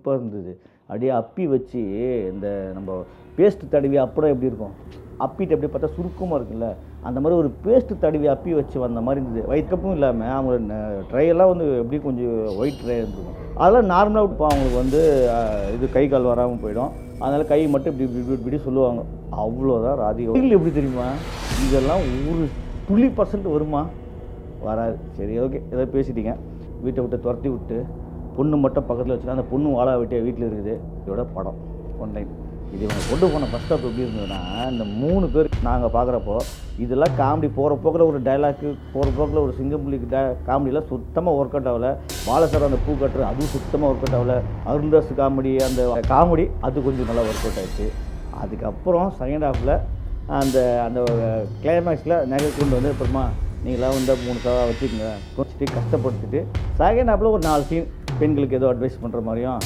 இப்போ இருந்தது. அப்படியே அப்பி வச்சு இந்த நம்ம பேஸ்ட் தடவி அப்புறம் எப்படி இருக்கும், அப்பிட்டு எப்படி பார்த்தா சுருக்கமாக இருக்குல்ல, அந்த மாதிரி ஒரு பேஸ்ட் தடவி அப்பி வச்சு வந்த மாதிரி இருந்தது. ஒயிட் கப்பும் இல்லாமல் அவங்க ட்ரையெல்லாம் வந்து எப்படி கொஞ்சம் ஒயிட் ட்ரை இருந்துருக்கும். அதெல்லாம் நார்மலாக இப்போ அவங்களுக்கு வந்து இது கை கால் வராமல் போயிடும். அதனால் கை மட்டும் இப்படி இப்படி இப்படி இப்படி சொல்லுவாங்க. அவ்வளோதான் ராதிகா. இல்லை எப்படி தெரியுமா, இதெல்லாம் ஒரு துளி % வருமா, வராது. சரி ஓகே, ஏதோ பேசிட்டீங்க. வீட்டை விட்டு துரத்தி விட்டு பொண்ணு மட்டும் பக்கத்தில் வச்சுன்னா அந்த பொண்ணு வாழா வெட்டிய வீட்டில் இருக்குது. இதோட படம் ஒன்லைன். இது இவங்க கொண்டு போன ஃபஸ்ட் ஸ்டாப் எப்படி இருந்ததுன்னா, இந்த 3 பேர் நாங்கள் பார்க்குறப்போ இதெல்லாம் காமெடி போகிற போக்கில் ஒரு டைலாக்கு, போகிற போக்கில் ஒரு சிங்கம்புலிக்கு காமெடியெலாம் சுத்தமாக ஒர்க் அவுட் ஆகலை. பாலசர் அந்த பூ கட்டுறது அதுவும் சுத்தமாக ஒர்க் அவுட் ஆகலை. அருள்தாஸ் காமெடி அந்த காமெடி அது கொஞ்சம் நல்லா ஒர்க் அவுட் ஆகிடுச்சு. அதுக்கப்புறம் செகண்ட் ஹாஃபில் அந்த அந்த கிளைமேக்ஸில் நிறைய கொண்டு வந்து அப்புறமா நீங்களாம் வந்து 3 சவா வச்சுக்கோங்க கொஞ்சிட்டு கஷ்டப்படுத்திட்டு செகண்ட் ஹாஃபில் ஒரு 4 சீன் பெண்களுக்கு ஏதோ அட்வைஸ் பண்ணுற மாதிரியும்.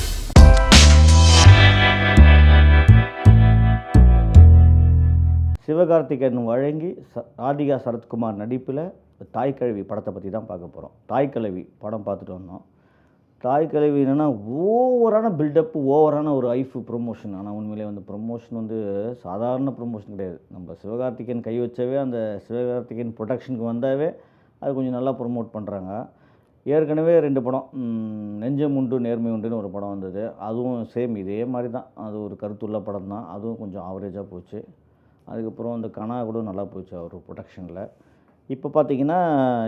சிவகார்த்திகேயன் வழங்கி ராதிகா சரத்குமார் நடிப்பில் தாய் கிழவி படத்தை பற்றி தான் பார்க்க போகிறோம். தாய் கிழவி படம் பார்த்துட்டு வந்தோம். தாய் கிழவி என்னென்னா ஓவரான பில்டப்பு, ஓவரான ஒரு ஐஃப் ப்ரொமோஷன். ஆனால் உண்மையிலே வந்து ப்ரொமோஷன் வந்து சாதாரண ப்ரொமோஷன் கிடையாது. நம்ம சிவகார்த்திகேயன் கை வச்சவே, அந்த சிவகார்த்திகேயன் ப்ரொடக்ஷனுக்கு வந்தாவே அது கொஞ்சம் நல்லா ப்ரொமோட் பண்ணுறாங்க. ஏற்கனவே 2 படம், நெஞ்சம் உண்டு நேர்மை உண்டுன்னு ஒரு படம் வந்தது. அதுவும் சேம் இதே மாதிரி தான். அது ஒரு கருத்துள்ள படம் தான். அதுவும் கொஞ்சம் ஆவரேஜாக போச்சு. அதுக்கப்புறம் அந்த கனா கூட நல்லா போச்சு அவர் ப்ரொடக்ஷனில். இப்போ பார்த்திங்கன்னா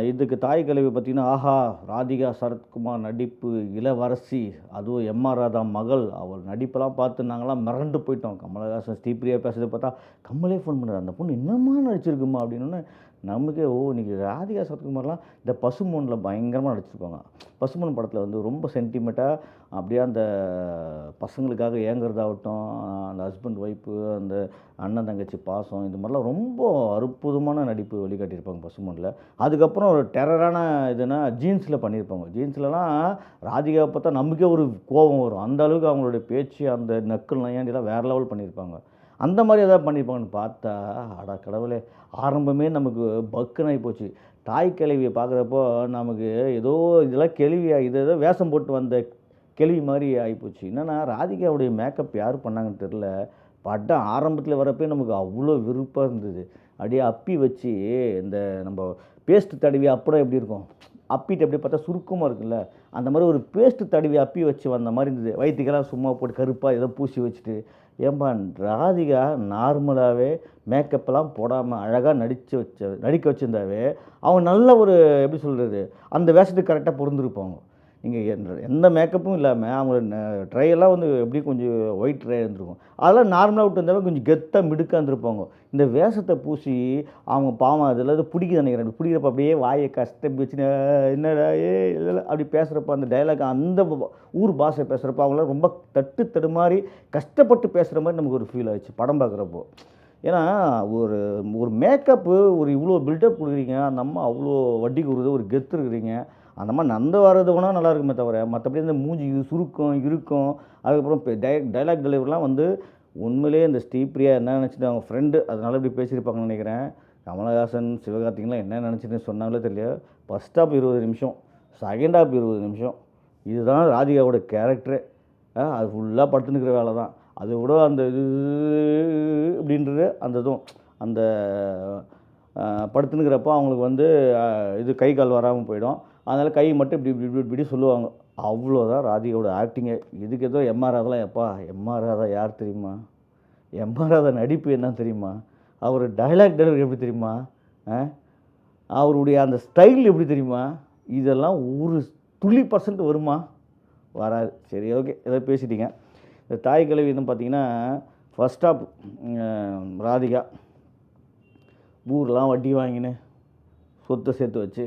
இதுக்கு தாய் கிழவி பார்த்திங்கன்னா, ஆஹா ராதிகா சரத்குமார் நடிப்பு, இளவரசி, அதுவும் எம்ஆர் ராதா மகள், அவள் நடிப்பெல்லாம் பார்த்து நாங்களாம் மிரண்டு போயிட்டோம். கமலஹாசன் ஸ்ரீபிரியா பேசுகிறத பார்த்தா கமலே ஃபோன் பண்ணுறாரு, அந்த பொண்ணு என்னம்மா நடிச்சிருக்குமா அப்படின்னு. நமக்கே இன்றைக்கி ராதிகா சரத்குமார்லாம் இந்த பசுமூனில் பயங்கரமாக நடிச்சிருப்பாங்க. பசுமூன் படத்தில் வந்து ரொம்ப சென்டிமெண்ட்டாக அப்படியே அந்த பசங்களுக்காக ஏங்குறதாகட்டும், அந்த ஹஸ்பண்ட் ஒய்ஃபு, அந்த அண்ணன் தங்கச்சி பாசம், இது மாதிரிலாம் ரொம்ப அற்புதமான நடிப்பு வெளிக்காட்டியிருப்பாங்க பசுமூனில். அதுக்கப்புறம் ஒரு டெரரான இதுனா ஜீன்ஸில் பண்ணியிருப்பாங்க. ஜீன்ஸ்லலாம் ராதிகாவை பார்த்தா நமக்கே ஒரு கோபம் வரும். அந்த அளவுக்கு அவங்களுடைய பேச்சு, அந்த நக்கல் நையாண்டிலாம் வேறு லெவல் பண்ணியிருப்பாங்க. அந்த மாதிரி எதாவது பண்ணியிருப்பாங்கன்னு பார்த்தா, அடா கடவுளே, ஆரம்பமே நமக்கு பக்குன்னு ஆகி போச்சு. தாய் கிழவியை பார்க்குறப்போ நமக்கு ஏதோ இதெல்லாம் கேள்வியாக, இது ஏதோ வேஷம் போட்டு வந்த கேள்வி மாதிரி ஆகிப்போச்சு. என்னென்னா ராதிகாவுடைய மேக்கப் யார் பண்ணாங்கன்னு தெரில. படம் ஆரம்பத்தில் வரப்போ நமக்கு அவ்வளோ விருப்பாக இருந்தது. அப்படியே அப்பி வச்சு இந்த நம்ம பேஸ்ட்டு தடவி அப்புறம் எப்படி இருக்கும், அப்பிட்டு எப்படி பார்த்தா சுருக்கமாக இருக்குல்ல, அந்த மாதிரி ஒரு பேஸ்ட்டு தடவி அப்பி வச்சு வந்த மாதிரி இருந்தது. வயிற்றுக்கெல்லாம் சும்மா போட்டு கருப்பாக ஏதோ பூசி வச்சுட்டு. ஏன்பா ராதிகா நார்மலாகவே மேக்கப்பெல்லாம் போடாமல் அழகாக நடிக்க வச்சுருந்தாவே அவங்க நல்ல ஒரு எப்படி சொல்கிறது, அந்த வேஷத்துக்கு கரெக்டாக பொருந்திருப்பாங்க. நீங்கள் எந்த மேக்கப்பும் இல்லாமல் அவங்க ட்ரையெல்லாம் வந்து எப்படி கொஞ்சம் ஒயிட் ட்ரை இருந்திருக்கும். அதெல்லாம் நார்மலாக விட்டு இருந்தாவே கொஞ்சம் கெத்தாக மிடுக்காக இருந்திருப்பாங்க. இந்த வேஷத்தை பூசி அவங்க பாவம் அதில் பிடிக்குது நினைக்கிறேன். பிடிக்கிறப்ப அப்படியே வாயை கஷ்டம் வச்சு என்னடா இல்லை அப்படி பேசுகிறப்ப அந்த டைலாக் அந்த ஊர் பாஷை பேசுகிறப்ப அவங்களாம் ரொம்ப தடுமாறி கஷ்டப்பட்டு பேசுகிற மாதிரி நமக்கு ஒரு ஃபீல் ஆகிடுச்சு படம் பார்க்குறப்போ. ஏன்னா ஒரு ஒரு மேக்கப்பு ஒரு இவ்வளோ பில்டப் கொடுக்குறீங்க, அந்த அம்மா அவ்வளோ வட்டி கொடுக்குறது, ஒரு கெத்து இருக்கிறீங்க, அந்த மாதிரி நந்த வர்றது வேணால் நல்லா இருக்குமே தவிர மற்றபடி இந்த மூஞ்சி சுருக்கம் இருக்கும். அதுக்கப்புறம் இப்போ டைலாக் டெலிவரிலாம் வந்து உண்மையிலே இந்த ஸ்ரீபிரியா என்ன நினச்சிட்டு அவங்க ஃப்ரெண்டு அதனால இப்படி பேசியிருப்பாங்கன்னு நினைக்கிறேன். கமலஹாசன் சிவகார்த்திகேயன்லாம் என்ன நினச்சிட்டு சொன்னாங்களே தெரியல. ஃபஸ்ட் ஹாஃப் 20 நிமிஷம், செகண்ட் ஹாஃப் 20 நிமிஷம், இதுதான் ராதிகாவோட கேரக்டரே. அது ஃபுல்லாக படுத்துனுக்கிற வேலை தான். அது கூட அந்த இது அப்படின்றது அந்த இதுவும் அந்த படுத்துனுக்கிறப்போ அவங்களுக்கு வந்து இது கை கால் வராமல் போயிடும். அதனால் கை மட்டும் இப்படி இப்படி இப்படி சொல்லுவாங்க. அவ்வளோதான் ராதிகாவோட ஆக்டிங்கே. இதுக்கு ஏதோ எம்ஆர் ராதாலாம், எப்பா எம்ஆர் ராதா யார் தெரியுமா, எம்ஆர் ராதா நடிப்பு என்ன தெரியுமா, அவர் டைலாக் டெலிவரி எப்படி தெரியுமா, அவருடைய அந்த ஸ்டைல் எப்படி தெரியுமா, இதெல்லாம் ஒரு துளி % வருமா, வராது. சரி ஓகே, ஏதோ பேசிட்டீங்க. இந்த தாய் கிழவி வந்து பார்த்திங்கன்னா ஃபஸ்ட் ஆஃப் ராதிகா ஊரெலாம் வட்டி வாங்கின்னு சொத்தை சேர்த்து வச்சு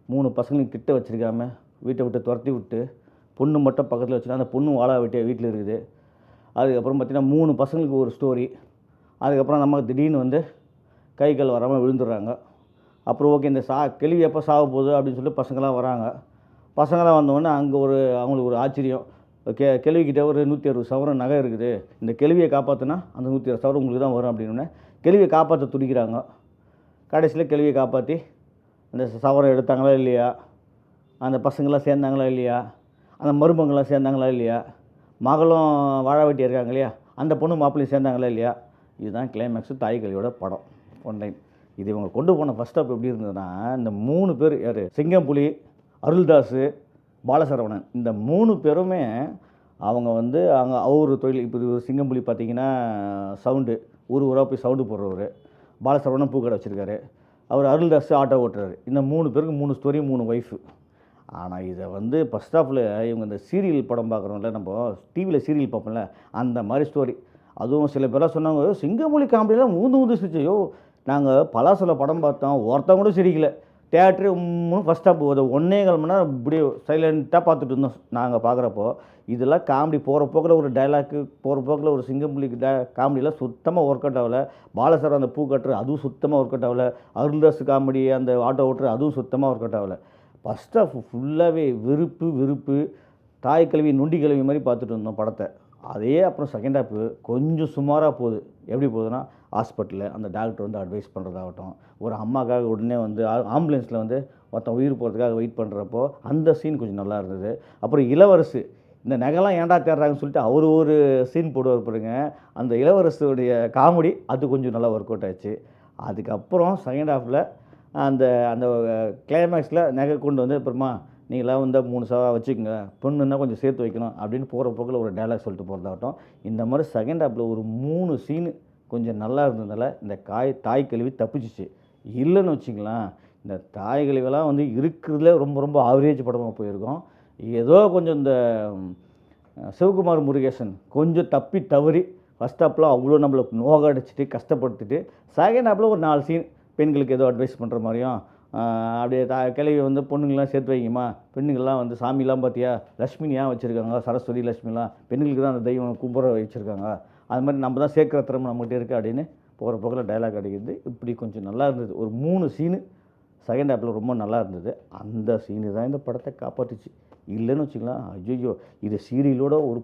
3 பசங்களுக்கு கிட்ட வச்சுருக்காம வீட்டை விட்டு துரத்தி விட்டு பொண்ணு மட்டும் பக்கத்தில் வச்சுன்னா அந்த பொண்ணு வாழா வெட்டிய வீட்டில் இருக்குது. அதுக்கப்புறம் பார்த்திங்கன்னா 3 பசங்களுக்கு ஒரு ஸ்டோரி. அதுக்கப்புறம் நமக்கு திடீர்னு வந்து கை கால் வராமல் விழுந்துடுறாங்க. அப்புறம் ஓகே, இந்த கேள்வி எப்போ சாக போகுது அப்படின்னு சொல்லிட்டு பசங்களாம் வராங்க. பசங்களாம் வந்தோடனே அங்கே அவங்களுக்கு ஒரு ஆச்சரியம். கேள்விக்கிட்ட ஒரு 160 சவரன் நகை இருக்குது, இந்த கேள்வியை காப்பாற்றினா அந்த 160 சவரம் உங்களுக்கு தான் வரும் அப்படின்னு கேள்வியை காப்பாற்ற துடிக்கிறாங்க. கடைசியில் கேள்வியை காப்பாற்றி அந்த சவரம் எடுத்தாங்களா இல்லையா, அந்த பசங்களாம் சேர்ந்தாங்களா இல்லையா, அந்த மருமங்களாம் சேர்ந்தாங்களா இல்லையா, மகளும் வாழ வெட்டி இருக்காங்க இல்லையா, அந்த பொண்ணு மாப்பிள்ளையும் சேர்ந்தாங்களா இல்லையா, இதுதான் கிளைமேக்ஸு தாய்கழியோட படம் ஒன்லைன். இது இவங்க கொண்டு போன ஃபஸ்ட் ஸ்டாப் எப்படி இருந்ததுன்னா, இந்த 3 பேர் யார், சிங்கம்புலி, அருள்தாஸ், பாலசரவணன், இந்த 3 பேருமே அவங்க வந்து அங்கே அவர் தொழில். இப்போ சிங்கம்புலி பார்த்தீங்கன்னா சவுண்டு, ஊராக போய் சவுண்டு போடுறவர். பாலசரவணன் பூக்கடை வச்சுருக்காரு. அவர் அருள்தாஸ் ஆட்டோ ஓட்டுறாரு. இந்த 3 பேருக்கு 3 ஸ்டோரி, 3 ஒய்ஃபு. ஆனால் இதை வந்து ஃபஸ்ட் ஆஃபில் இவங்க இந்த சீரியல் படம் பார்க்குறோம்ல, நம்ம டிவியில் சீரியல் பார்ப்போம்ல, அந்த மாதிரி ஸ்டோரி. அதுவும் சில பேர்லாம் சொன்னாங்க, சிங்கமொழி காமெடியெலாம் ஊந்து சிரிச்சையோ, நாங்கள் பலாசில் படம் பார்த்தோம், ஒருத்தவங்க கூட சிரிக்கல. தேட்டரு ஃபஸ்ட் ஆஃப் ஒரு 1.25 மணி நேரம் இப்படி சைலண்ட்டாக பார்த்துட்டு இருந்தோம் நாங்கள் பார்க்குறப்போ. இதெல்லாம் காமெடி போகிற போக்கில் ஒரு டைலாக்கு, போகிற போக்கில் ஒரு சிங்கம்புலிக்கு காமெடியெலாம் சுத்தமாக ஒர்க் அவுட் ஆகலை. பாலசர் அந்த பூ கட்டுறது அதுவும் சுத்தமாக ஒர்க் அவுட் ஆகலை. அருள்தாஸ் காமெடி அந்த ஆட்டோ ஓட்டுறது அதுவும் சுத்தமாக ஒர்க் அவுட் ஆகலை. ஃபஸ்ட் ஆஃப் ஃபுல்லாகவே வெறுப்பு, தாய் கல்வி நொண்டி கல்வி மாதிரி பார்த்துட்டு இருந்தோம் படத்தை. அதே அப்புறம் செகண்ட் ஹாஃப் கொஞ்சம் சுமாராக போகுது. எப்படி போகுதுன்னா, ஹாஸ்பிட்டலில் அந்த டாக்டர் வந்து அட்வைஸ் பண்ணுறதாகட்டும், ஒரு அம்மாக்காக உடனே வந்து ஆம்புலன்ஸில் வந்து ஒருத்தன் உயிர் போகிறதுக்காக வெயிட் பண்ணுறப்போ அந்த சீன் கொஞ்சம் நல்லா இருந்தது. அப்புறம் இளவரசு இந்த நகைலாம் ஏன்டா தேடுறாங்கன்னு சொல்லிட்டு அவர் ஒரு சீன் போடுவார் பாருங்க, அந்த இளவரசுடைய காமெடி அது கொஞ்சம் நல்லா ஒர்க் அவுட் ஆச்சு. அதுக்கப்புறம் செகண்ட் ஹாஃபில் அந்த அந்த கிளைமேக்ஸில் நகை கொண்டு வந்து, அப்புறமா நீங்களாம் வந்து 3 சவா வச்சுக்கோங்க, பொண்ணுன்னா கொஞ்சம் சேர்த்து வைக்கணும் அப்படின்னு போகிற போக்கில் ஒரு டைலாக் சொல்லிட்டு போகிறதாகட்டும். இந்த மாதிரி செகண்ட் ஹாஃபில் ஒரு 3 சீனு கொஞ்சம் நல்லா இருந்ததுனால இந்த தாய் கழுவி தப்பிச்சிச்சு. இல்லைன்னு வச்சிங்களேன், இந்த தாய் கழிவெல்லாம் வந்து இருக்கிறதுல ரொம்ப ஆவரேஜ் படமாக போயிருக்கோம். ஏதோ கொஞ்சம் இந்த சிவகுமார் முருகேசன் கொஞ்சம் தப்பி தவறி ஃபஸ்ட் ஹாஃபில் அவ்வளோ நம்மளை நோகடிச்சிட்டு கஷ்டப்படுத்திட்டு, செகண்ட் ஹாஃபில் ஒரு 4 சீன் பெண்களுக்கு ஏதோ அட்வைஸ் பண்ணுற மாதிரியும், அப்படியே கிளவி வந்து பொண்ணுங்கள்லாம் சேர்த்து வைங்கம்மா, பெண்ணுங்கள்லாம் வந்து சாமிலாம் பார்த்தியா லக்ஷ்மினி ஏன் வச்சுருக்காங்க, சரஸ்வதி லக்ஷ்மிலாம் பெண்களுக்கு தான் அந்த தெய்வம் கும்புற வச்சுருக்காங்க, அது மாதிரி நம்ம தான் சேர்க்குற திறமை நம்மகிட்ட இருக்குது அப்படின்னு போகிற போக்கில் டைலாக் அடிக்கிறது இப்படி கொஞ்சம் நல்லா இருந்தது. ஒரு 3 சீனு செகண்ட் ஹாஃபில் ரொம்ப நல்லா இருந்தது. அந்த சீனு தான் இந்த படத்தை காப்பாற்றிச்சு. இல்லைன்னு வச்சுக்கலாம், ஐயோ இது சீரியலோட ஒரு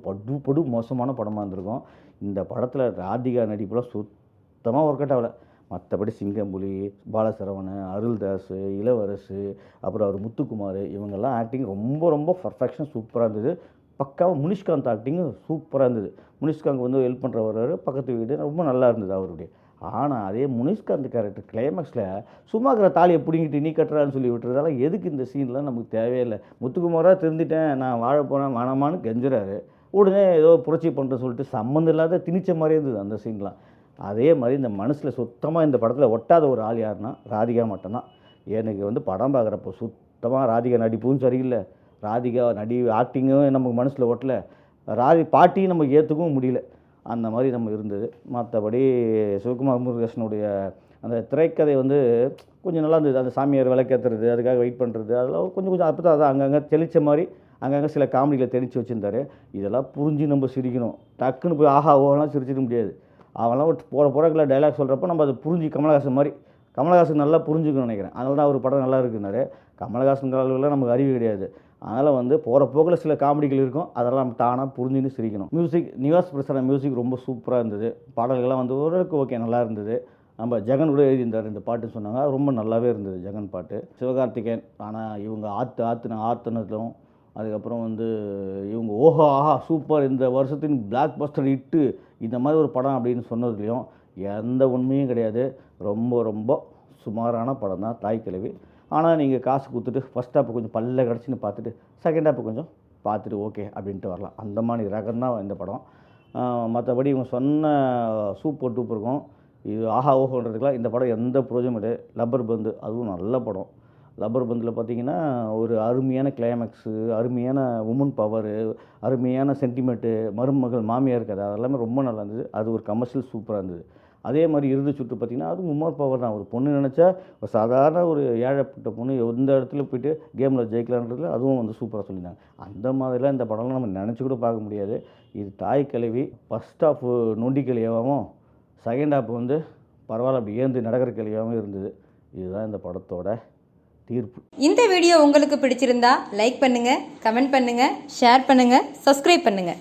படு மோசமான படமாக இருந்திருக்கும். இந்த படத்தில் ராதிகா நடிப்புலாம் சுத்தமாக ஒர்க் அவுட் ஆகலை. மற்றபடி சிங்கம்புலி, பாலசரவணன், அருள்தாஸ், இளவரசு, அப்புறம் அவர் முத்துக்குமார், இவங்கெல்லாம் ஆக்டிங் ரொம்ப பர்ஃபெக்ஷன் சூப்பராக இருந்தது. பக்காவாக முனிஷ்காந்த் ஆக்டிங்கு சூப்பராக இருந்தது. முனிஷ்காந்த் வந்து ஹெல்ப் பண்ணுறவர் பக்கத்து வீடு ரொம்ப நல்லா இருந்தது அவருடைய. ஆனால் அதே முனிஷ்காந்த் கேரக்டர் கிளைமேக்ஸில் சும்மா இருக்கிற தாலியை பிடிங்கிட்டு நீ கட்டுறான்னு சொல்லி விட்டுறதால எதுக்கு இந்த சீன்லாம் நமக்கு தேவையில்லை. முத்துக்குமாராக திருந்திட்டேன், நான் வாழ போகிறேன் வேணாமான்னு கெஞ்சுறாரு, உடனே ஏதோ புரட்சி பண்ணுறேன்னு சொல்லிட்டு சம்மந்தம் இல்லாத திணிச்ச மாதிரி இருந்தது அந்த சீன்லாம். அதே மாதிரி இந்த மனசில் சுத்தமாக இந்த படத்தில் ஒட்டாத ஒரு ஆள் யாருன்னா ராதிகா மட்டும்தான். எனக்கு வந்து படம் பார்க்குறப்போ சுத்தமாக ராதிகா நடிப்பும் சரியில்லை, ராதிகா ஆக்டிங்கும் நமக்கு மனசில் ஒட்டலை, பாட்டியும் நமக்கு ஏற்றுக்கவும் முடியல, அந்த மாதிரி நம்ம இருந்தது. மற்றபடி சிவகுமார் முருகேசனுடைய அந்த திரைக்கதை வந்து கொஞ்சம் நல்லா இருந்தது. அந்த சாமியார் விளக்கேற்றுறது, அதுக்காக வெயிட் பண்ணுறது, அதெல்லாம் கொஞ்சம் அப்போ தான் அதான் அங்கங்கே தெளித்த மாதிரி அங்கங்கே சில காமெடியில் தெளித்து வச்சுருந்தாரு. இதெல்லாம் புரிஞ்சு நம்ம சிரிக்கணும். டக்குன்னு போய் ஆஹா ஓலாம் சிரிச்சிட முடியாது. அவெல்லாம் போகிறக்குள்ள டைலாக் சொல்கிறப்போ நம்ம அதை புரிஞ்சு கமலஹாசன் நல்லா புரிஞ்சுக்கணும்னு நினைக்கிறேன். அதனால தான் அவர் படம் நல்லா இருக்குன்னாரு. கமலஹாசன் அளவுலாம் நமக்கு அறிவு கிடையாது. அதனால் வந்து போகிற போக்கில் சில காமெடிகள் இருக்கும், அதெல்லாம் நம்ம தானாக புரிஞ்சுன்னு சிரிக்கணும். மியூசிக் நிவாஸ் பிரசாத் மியூசிக் ரொம்ப சூப்பராக இருந்தது. பாடல்கள்லாம் வந்து ஓரளவுக்கு ஓகே நல்லா இருந்தது. நம்ம ஜெகன் கூட எழுதியிருந்தார் 2 பாட்டுன்னு சொன்னாங்க, ரொம்ப நல்லாவே இருந்தது ஜெகன் பாட்டு. சிவகார்த்திகேயன் ஆனால் இவங்க ஆத்துனதும், அதுக்கப்புறம் வந்து இவங்க ஓஹோ ஆஹா சூப்பர் இந்த வருஷத்தின் பிளாக் பஸ்டர் ஹிட்டு இந்த மாதிரி ஒரு படம் அப்படின்னு சொன்னதுலேயும் எந்த உண்மையும் கிடையாது. ரொம்ப சுமாரான படம் தான் தாய் கிழவி. ஆனால் நீங்கள் காசு கொடுத்துட்டு ஃபஸ்ட் ஹாப்பு கொஞ்சம் பல்ல கிடச்சின்னு பார்த்துட்டு செகண்ட் ஹாப்பு கொஞ்சம் பார்த்துட்டு ஓகே அப்படின்ட்டு வரலாம். அந்த மாதிரி ரகம் தான் இந்த படம். மற்றபடி இவங்க சொன்ன சூப்பர் டூப்பருக்கும் இது ஆஹா ஓஹோன்றதுக்கெலாம் இந்த படம் எந்த பிரயோஜனம் கிடையாது. லப்பர் பந்து அதுவும் நல்ல படம். லப்பர் பந்தில் பார்த்திங்கன்னா ஒரு அருமையான கிளைமேக்ஸு, அருமையான உமன் பவரு, அருமையான சென்டிமெண்ட்டு, மருமகள் மாமியார் கதை அதெல்லாமே ரொம்ப நல்லா இருந்தது. அது ஒரு கமர்ஷியல் சூப்பராக இருந்தது. அதே மாதிரி இறுதி சுற்று பார்த்திங்கன்னா அதுவும் உமன் பவர் தான். ஒரு பொண்ணு நினச்சா ஒரு சாதாரண ஒரு ஏழைப்பட்ட பொண்ணு எந்த இடத்துல போய்ட்டு கேமில் ஜெயிக்கலான்றதுல அதுவும் வந்து சூப்பராக சொல்லியிருந்தாங்க. அந்த மாதிரிலாம் இந்த படம்லாம் நம்ம நினச்சி கூட பார்க்க முடியாது. இது தாய் கிழவி. ஃபஸ்ட் ஹாஃப் நொண்டி கிளியாகவும் செகண்ட் ஹாஃப் வந்து பரவாயில்ல அப்படி ஏந்து நடக்கிற கிளியாகவும் இருந்தது. இதுதான் இந்த படத்தோட தீர்ப்பு. இந்த வீடியோ உங்களுக்கு பிடிச்சிருந்தா லைக் பண்ணுங்கள், கமெண்ட் பண்ணுங்கள், ஷேர் பண்ணுங்கள், சப்ஸ்கிரைப் பண்ணுங்கள்.